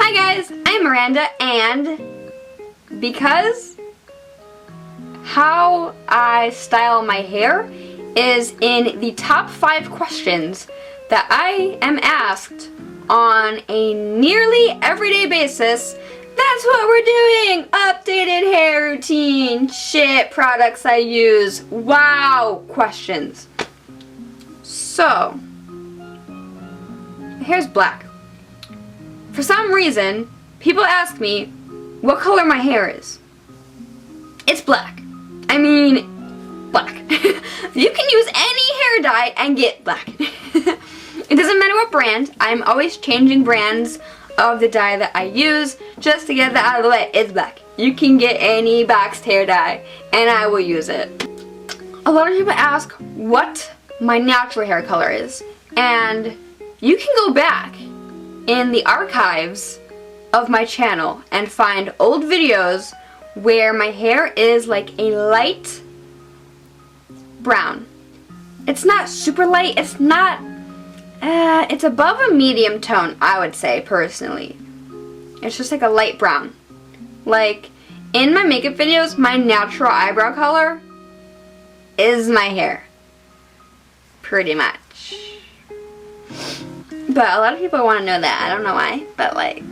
Hi guys, I'm Miranda, and because how I style my hair is in the top 5 questions that I am asked on a nearly everyday basis, that's what we're doing! Updated hair routine, shit, products I use, wow, questions. So, my hair's black. For some reason, people ask me what color my hair is. It's black. I mean, black. You can use any hair dye and get black. It doesn't matter what brand. I'm always changing brands of the dye that I use just to get that out of the way. It's black. You can get any boxed hair dye and I will use it. A lot of people ask what my natural hair color is, and you can go back in the archives of my channel and find old videos where my hair is like a light brown. It's not super light, it's not, it's above a medium tone, I would say, personally. It's just like a light brown. Like, in my makeup videos, my natural eyebrow color is my hair. Pretty much. But a lot of people want to know that. I don't know why, but like,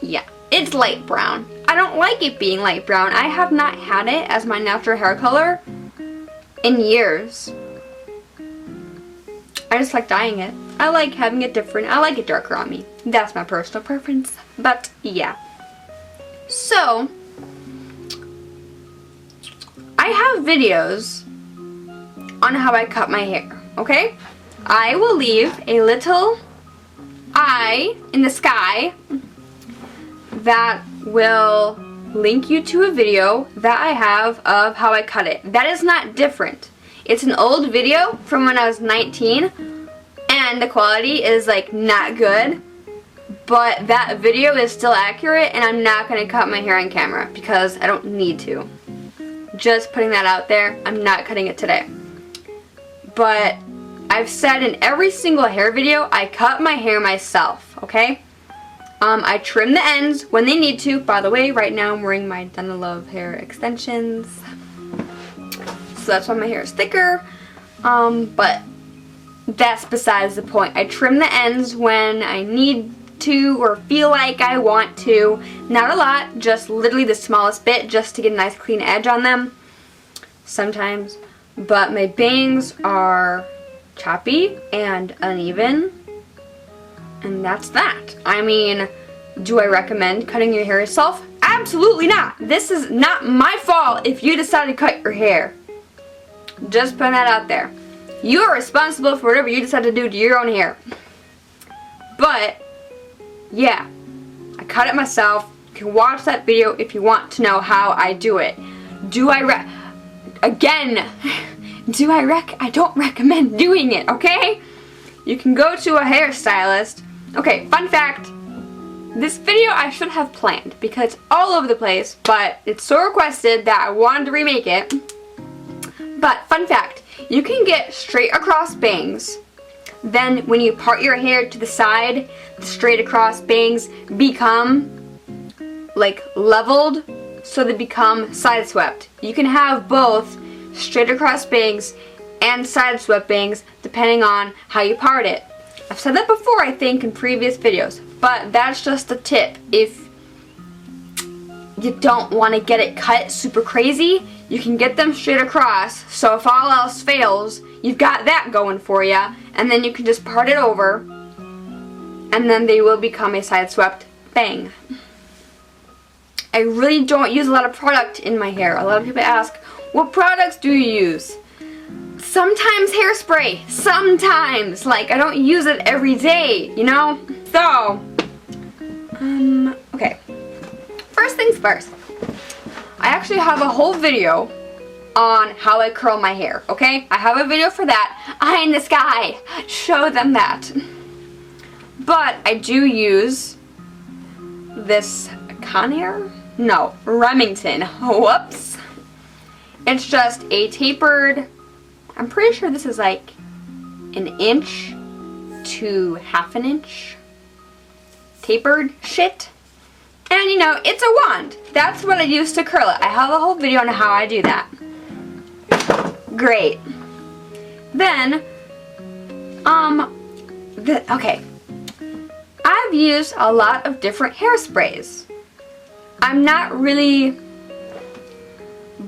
yeah, it's light brown. I don't like it being light brown. I have not had it as my natural hair color in years. I just like dyeing it. I like having it different. I like it darker on me. That's my personal preference. But yeah. So, I have videos on how I cut my hair, okay? I will leave a little eye in the sky that will link you to a video that I have of how I cut it. That is not different. It's an old video from when I was 19 and the quality is like not good, but that video is still accurate and I'm not going to cut my hair on camera because I don't need to. Just putting that out there, I'm not cutting it today. But I've said in every single hair video, I cut my hair myself, okay? I trim the ends when they need to. By the way, right now I'm wearing my Donna Love hair extensions. So that's why my hair is thicker. But that's besides the point. I trim the ends when I need to or feel like I want to. Not a lot, just literally the smallest bit just to get a nice clean edge on them. Sometimes. But my bangs are choppy and uneven, and that's that. I mean, do I recommend cutting your hair yourself? Absolutely not. This is not my fault if you decide to cut your hair. Just putting that out there. You are responsible for whatever you decide to do to your own hair. But yeah, I cut it myself. You can watch that video if you want to know how I do it. I don't recommend doing it, okay? You can go to a hairstylist. Okay, fun fact. This video I should have planned because it's all over the place, but it's so requested that I wanted to remake it. But fun fact, you can get straight across bangs. Then when you part your hair to the side, the straight across bangs become like leveled, so they become side swept. You can have both straight across bangs and side swept bangs depending on how you part it. I've said that before, I think, in previous videos, but that's just a tip. If you don't want to get it cut super crazy, you can get them straight across, so if all else fails, you've got that going for you, and then you can just part it over, and then they will become a side swept bang. I really don't use a lot of product in my hair. A lot of people ask, what products do you use? Sometimes hairspray. Sometimes. Like, I don't use it every day, you know? So, okay. First things first. I actually have a whole video on how I curl my hair, okay? I have a video for that. Eye in the sky. Show them that. But I do use this Conair? No, Remington. Whoops. It's just a tapered, I'm pretty sure this is like an inch to half an inch tapered shit. And you know, it's a wand. That's what I use to curl it. I have a whole video on how I do that. Great. Then, okay. I've used a lot of different hairsprays. I'm not really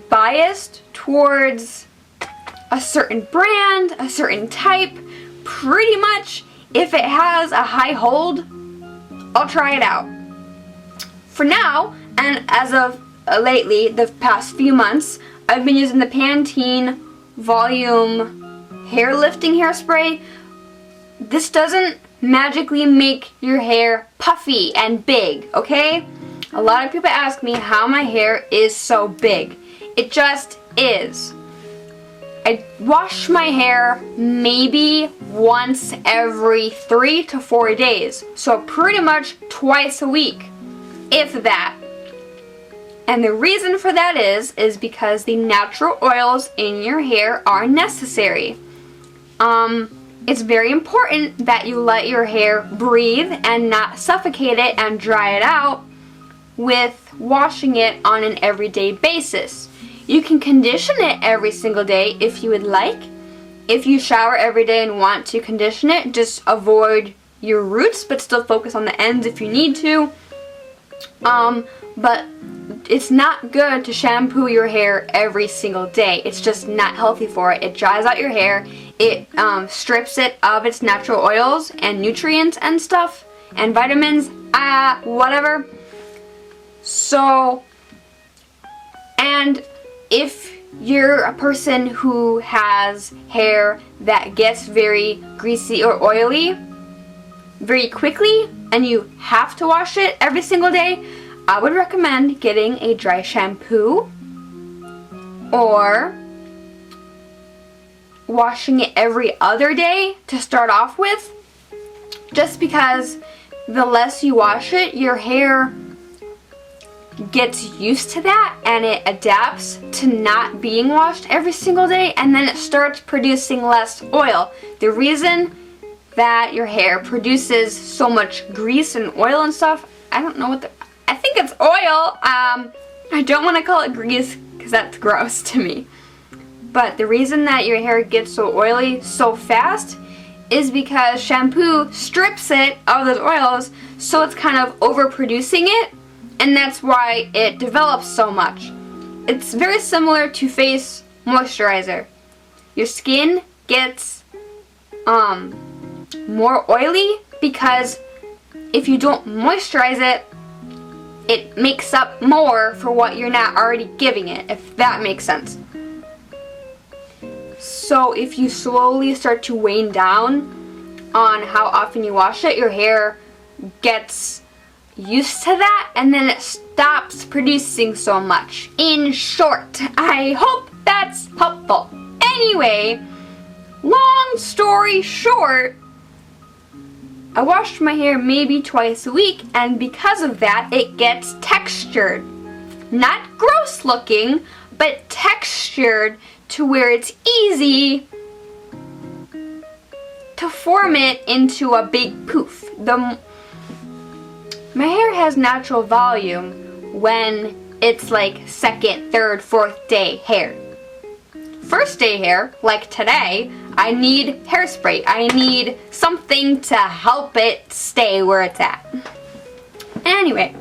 biased towards a certain brand, a certain type. Pretty much, if it has a high hold, I'll try it out. For now, and as of lately, the past few months, I've been using the Pantene Volume Hair Lifting Hairspray. This doesn't magically make your hair puffy and big, okay? A lot of people ask me how my hair is so big. It just is. I wash my hair maybe once every 3 to 4 days. So pretty much twice a week, if that. And the reason for that is because the natural oils in your hair are necessary. It's very important that you let your hair breathe and not suffocate it and dry it out with washing it on an everyday basis. You can condition it every single day if you would like. If you shower every day and want to condition it, just avoid your roots but still focus on the ends if you need to. But it's not good to shampoo your hair every single day. It's just not healthy for it. It dries out your hair. It strips it of its natural oils and nutrients and stuff and vitamins, whatever. So, and if you're a person who has hair that gets very greasy or oily very quickly and you have to wash it every single day, I would recommend getting a dry shampoo or washing it every other day to start off with, just because the less you wash it, your hair gets used to that and it adapts to not being washed every single day, and then it starts producing less oil. The reason that your hair produces so much grease and oil and stuff, I don't know what I think it's oil. I don't want to call it grease because that's gross to me. But the reason that your hair gets so oily so fast is because shampoo strips it of those oils, so it's kind of overproducing it, and that's why it develops so much. It's very similar to face moisturizer. Your skin gets more oily because if you don't moisturize it, it makes up more for what you're not already giving it, if that makes sense. So if you slowly start to wane down on how often you wash it, your hair gets used to that and then it stops producing so much. In short, I hope that's helpful. Anyway, long story short, I wash my hair maybe twice a week, and because of that, it gets textured. Not gross looking, but textured to where it's easy to form it into a big poof. My hair has natural volume when it's like second, third, fourth day hair. First day hair, like today, I need hairspray. I need something to help it stay where it's at. Anyway,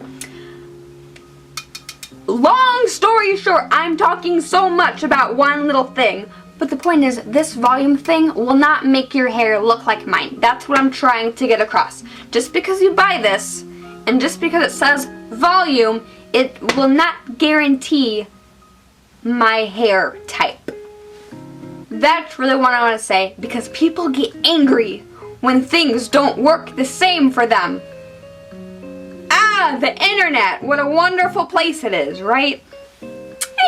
long story short, I'm talking so much about one little thing, but the point is, this volume thing will not make your hair look like mine. That's what I'm trying to get across. Just because you buy this, and just because it says volume, it will not guarantee my hair type. That's really what I want to say, because people get angry when things don't work the same for them. The internet, what a wonderful place it is, right?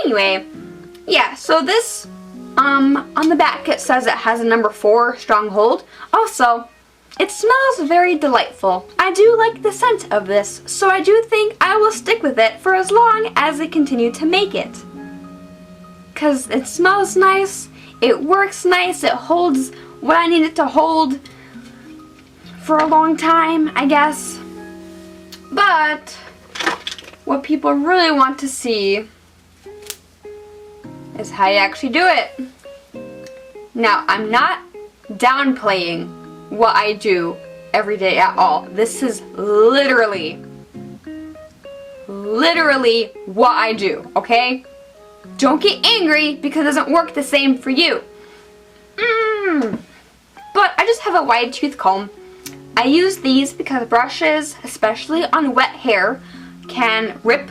Anyway, yeah, so this, on the back it says it has a number 4 strong hold. Also, it smells very delightful. I do like the scent of this, so I do think I will stick with it for as long as they continue to make it. Because it smells nice, it works nice, it holds what I need it to hold for a long time, I guess. But what people really want to see is how you actually do it. Now, I'm not downplaying what I do every day at all. This is literally what I do, okay? Don't get angry because it doesn't work the same for you. But I just have a wide tooth comb. I use these because brushes, especially on wet hair, can rip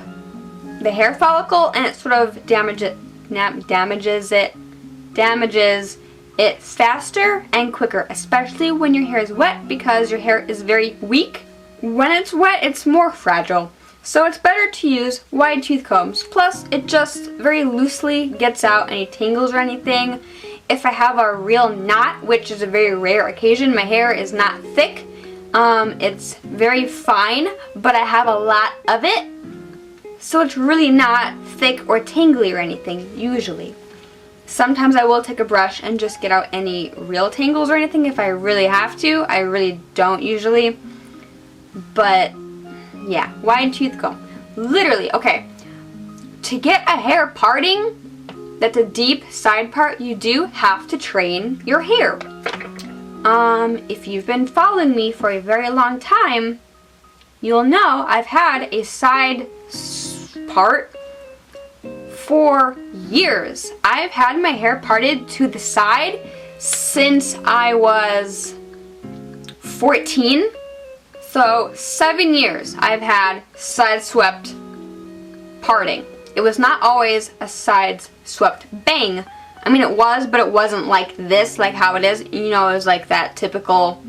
the hair follicle and it sort of damages it faster and quicker, especially when your hair is wet because your hair is very weak. When it's wet, it's more fragile. So it's better to use wide tooth combs. Plus, it just very loosely gets out any tangles or anything. If I have a real knot, which is a very rare occasion, my hair is not thick. It's very fine, but I have a lot of it. So it's really not thick or tangly or anything, usually. Sometimes I will take a brush and just get out any real tangles or anything if I really have to. I really don't usually. But yeah, wide tooth comb. Literally, okay. To get a hair parting, that's a deep side part, you do have to train your hair. If you've been following me for a very long time, you'll know I've had a side part for years. I've had my hair parted to the side since I was 14. So 7 years I've had side swept parting. It was not always a side swept bang. I mean, it was, but it wasn't like this, like how it is. You know, it was like that typical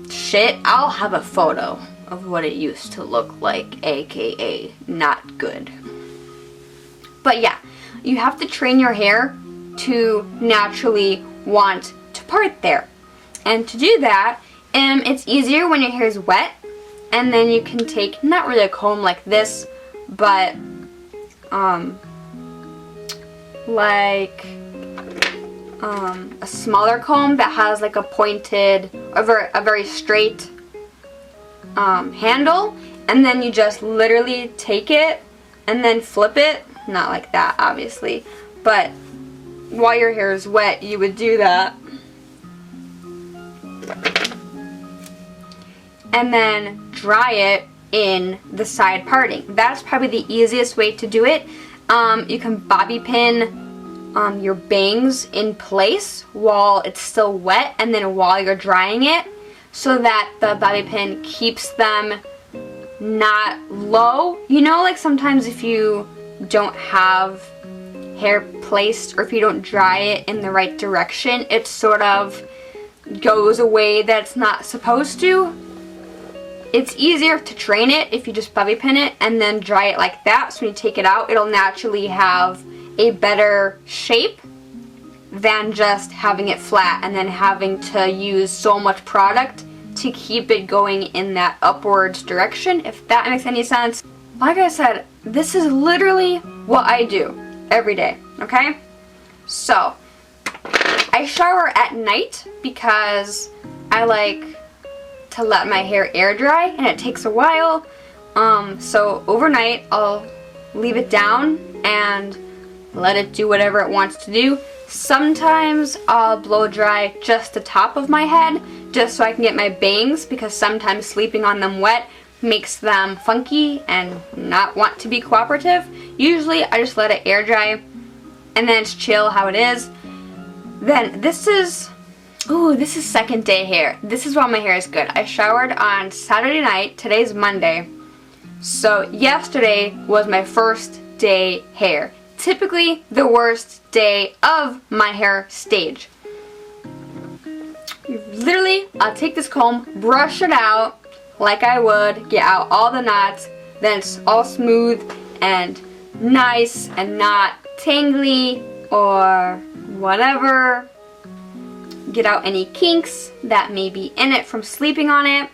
shit. I'll have a photo of what it used to look like, aka not good. But yeah, you have to train your hair to naturally want to part there. And to do that, it's easier when your hair is wet, and then you can take, not really a comb like this, but like a smaller comb that has like a pointed, a very straight handle, and then you just literally take it and then flip it. Not like that, obviously, but while your hair is wet, you would do that. And then dry it in the side parting. That's probably the easiest way to do it. You can bobby pin your bangs in place while it's still wet, and then while you're drying it, so that the bobby pin keeps them not low. You know, like sometimes if you don't have hair placed, or if you don't dry it in the right direction, it sort of goes away that it's not supposed to. It's easier to train it if you just bobby pin it and then dry it like that, so when you take it out, it'll naturally have a better shape than just having it flat and then having to use so much product to keep it going in that upwards direction, if that makes any sense. Like I said, this is literally what I do every day, okay? So, I shower at night because I like to let my hair air dry, and it takes a while. So overnight I'll leave it down and let it do whatever it wants to do. Sometimes I'll blow dry just the top of my head just so I can get my bangs, because sometimes sleeping on them wet makes them funky and not want to be cooperative. Usually I just let it air dry and then it's chill how it is. Then this is second day hair. This is why my hair is good. I showered on Saturday night. Today's Monday. So yesterday was my first day hair. Typically the worst day of my hair stage. Literally, I'll take this comb, brush it out like I would, get out all the knots, then it's all smooth and nice and not tangly or whatever. Get out any kinks that may be in it from sleeping on it.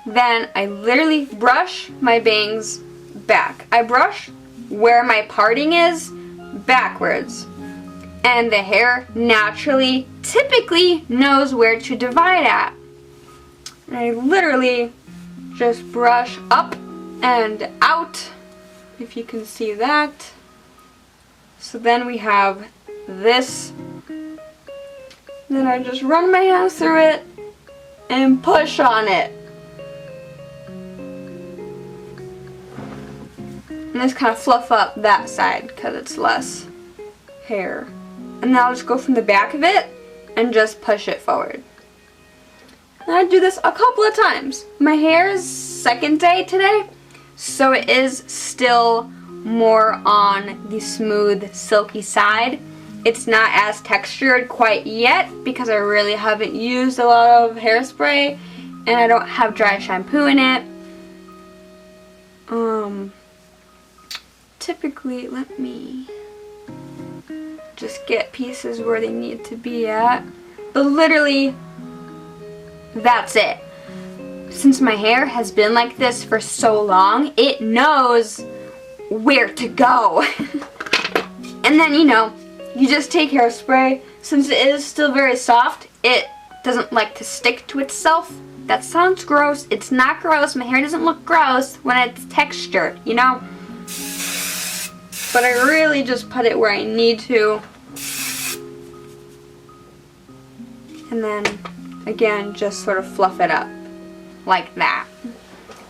Then I literally brush my bangs back. I brush where my parting is backwards. And the hair naturally, typically knows where to divide at. And I literally just brush up and out, if you can see that. So then we have this. Then I just run my hands through it and push on it. And just kind of fluff up that side because it's less hair. And then I'll just go from the back of it and just push it forward. And I do this a couple of times. My hair is second day today, so it is still more on the smooth, silky side. It's not as textured quite yet because I really haven't used a lot of hairspray and I don't have dry shampoo in it. Typically, let me just get pieces where they need to be at. But literally, that's it. Since my hair has been like this for so long, it knows where to go. And then, you know, you just take hairspray. Since it is still very soft, it doesn't like to stick to itself. That sounds gross. It's not gross. My hair doesn't look gross when it's textured, you know? But I really just put it where I need to. And then, again, just sort of fluff it up like that.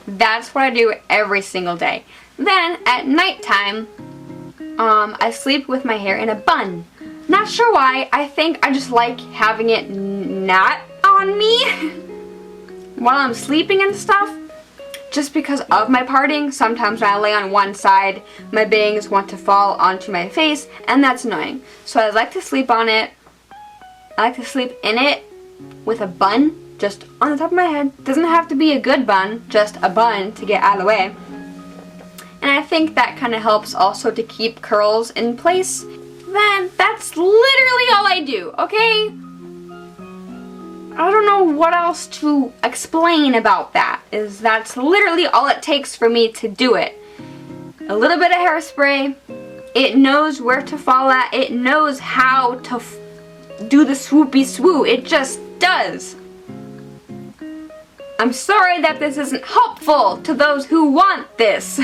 That's what I do every single day. Then, at nighttime, I sleep with my hair in a bun. Not sure why. I think I just like having it not on me while I'm sleeping and stuff. Just because of my parting, sometimes when I lay on one side, my bangs want to fall onto my face, and that's annoying. So I like to sleep on it. I like to sleep in it with a bun just on the top of my head. Doesn't have to be a good bun, just a bun to get out of the way. And I think that kind of helps also to keep curls in place. Then that's literally all I do, okay? I don't know what else to explain about that. That's literally all it takes for me to do it. A little bit of hairspray. It knows where to fall at. It knows how to do the swoopy swoo. It just does. I'm sorry that this isn't helpful to those who want this.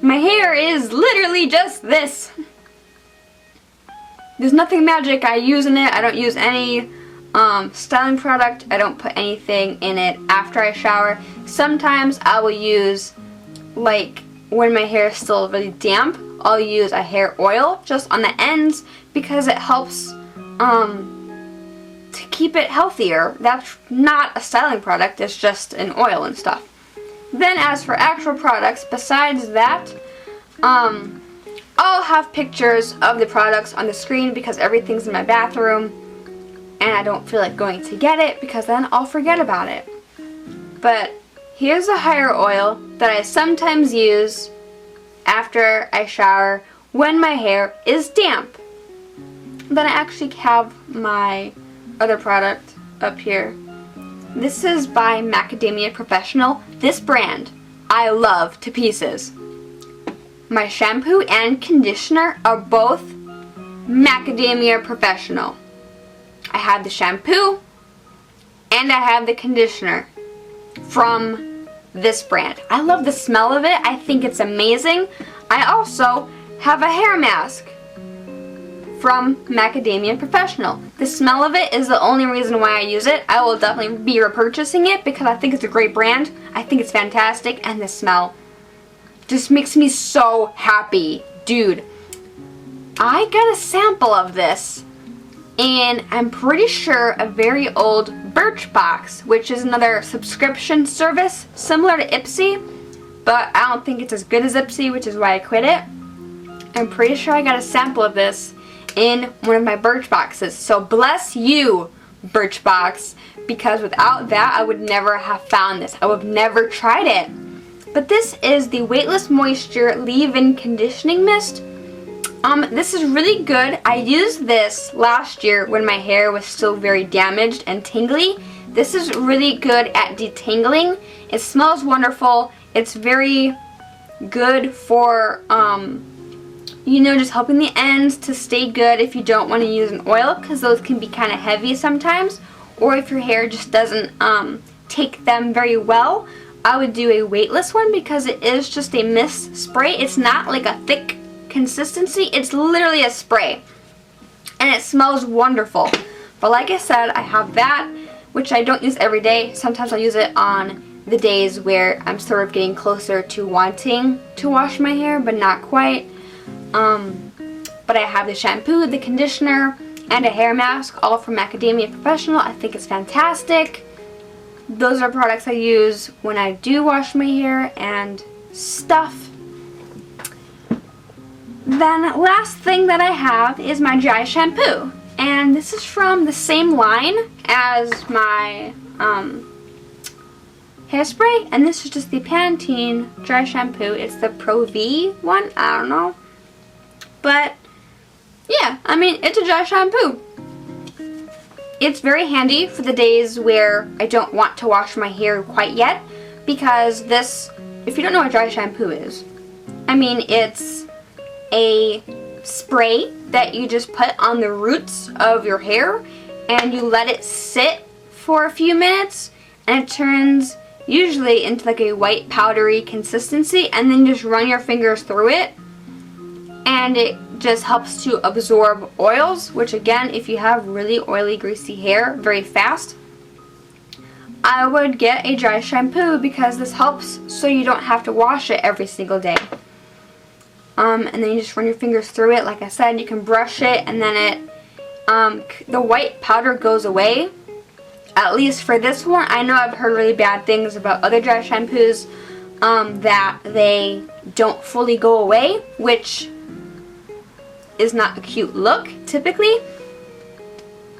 My hair is literally just this. There's nothing magic I use in it. I don't use any styling product. I don't put anything in it after I shower. Sometimes I will use, like when my hair is still really damp, I'll use a hair oil just on the ends because it helps to keep it healthier. That's not a styling product, it's just an oil and stuff. Then as for actual products, besides that, I'll have pictures of the products on the screen because everything's in my bathroom and I don't feel like going to get it because then I'll forget about it. But here's a hair oil that I sometimes use after I shower when my hair is damp. Then I actually have my other product up here. This is by Macadamia Professional. This brand I love to pieces. My shampoo and conditioner are both Macadamia Professional. I have the shampoo and I have the conditioner from this brand. I love the smell of it. I think it's amazing. I also have a hair mask from Macadamia Professional. The smell of it is the only reason why I use it. I will definitely be repurchasing it because I think it's a great brand. I think it's fantastic and the smell just makes me so happy. Dude, I got a sample of this and I'm pretty sure a very old Birchbox, which is another subscription service similar to Ipsy, but I don't think it's as good as Ipsy, which is why I quit it. I'm pretty sure I got a sample of this in one of my Birchboxes. So bless you, Birchbox, because without that I would never have found this. I would have never tried it. But this is the Weightless Moisture Leave-In Conditioning Mist. This is really good. I used this last year when my hair was still very damaged and tingly. This is really good at detangling. It smells wonderful. It's very good for, you know, just helping the ends to stay good if you don't want to use an oil, because those can be kind of heavy sometimes, or if your hair just doesn't take them very well. I would do a weightless one because it is just a mist spray. It's not like a thick consistency. It's literally a spray. And it smells wonderful. But like I said, I have that, which I don't use every day. Sometimes I'll use it on the days where I'm sort of getting closer to wanting to wash my hair, but not quite. But I have the shampoo, the conditioner, and a hair mask, all from Macadamia Professional. I think it's fantastic. Those are products I use when I do wash my hair and stuff. Then last thing that I have is my dry shampoo. And this is from the same line as my hairspray. And this is just the Pantene dry shampoo. It's the Pro V one. I don't know. But yeah, I mean, it's a dry shampoo. It's very handy for the days where I don't want to wash my hair quite yet, because this, if you don't know what dry shampoo is, I mean, it's a spray that you just put on the roots of your hair and you let it sit for a few minutes, and it turns usually into like a white powdery consistency, and then just run your fingers through it, and it just helps to absorb oils, which again, if you have really oily, greasy hair very fast, I would get a dry shampoo because this helps so you don't have to wash it every single day. And then you just run your fingers through it. Like I said, you can brush it, and then the white powder goes away. At least for this one. I know I've heard really bad things about other dry shampoos, that they don't fully go away, which is not a cute look typically.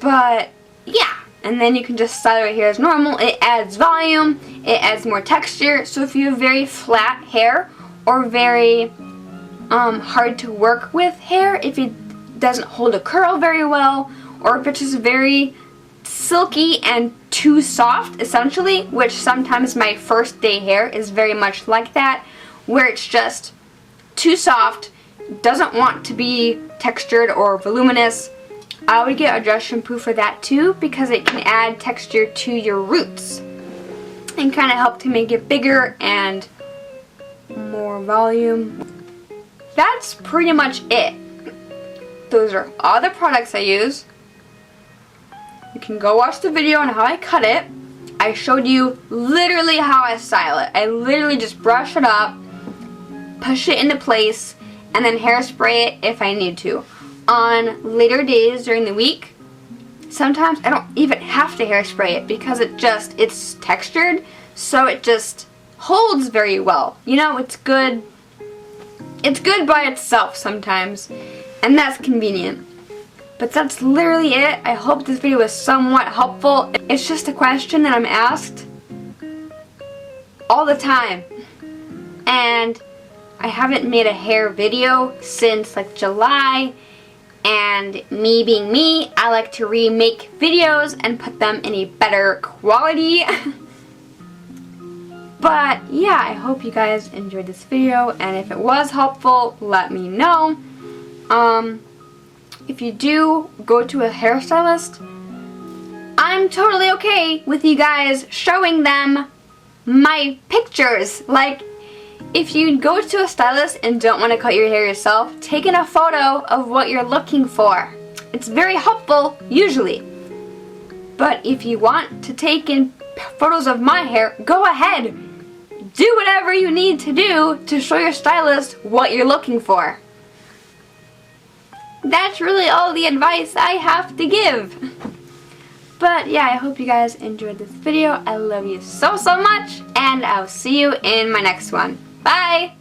But yeah, and then you can just style your hair as normal. It adds volume, it adds more texture. So if you have very flat hair or very hard to work with hair, if it doesn't hold a curl very well, or if it's just very silky and too soft essentially, which sometimes my first day hair is very much like that, where it's just too soft, doesn't want to be textured or voluminous, I would get a dry shampoo for that too, because it can add texture to your roots and kind of help to make it bigger and more volume. That's pretty much it. Those are all the products I use. You can go watch the video on how I cut it. I showed you literally how I style it. I literally just brush it up, push it into place, and then hairspray it if I need to. On later days during the week, sometimes I don't even have to hairspray it because it's textured, so it just holds very well. You know, it's good. It's good by itself sometimes, and that's convenient. But that's literally it. I hope this video was somewhat helpful. It's just a question that I'm asked all the time, and I haven't made a hair video since like July, and me being me, I like to remake videos and put them in a better quality. But yeah, I hope you guys enjoyed this video, and if it was helpful, let me know. If you do go to a hairstylist, I'm totally okay with you guys showing them my pictures. Like, if you go to a stylist and don't want to cut your hair yourself, take in a photo of what you're looking for. It's very helpful, usually. But if you want to take in photos of my hair, go ahead. Do whatever you need to do to show your stylist what you're looking for. That's really all the advice I have to give. But yeah, I hope you guys enjoyed this video. I love you so much, and I'll see you in my next one. Bye!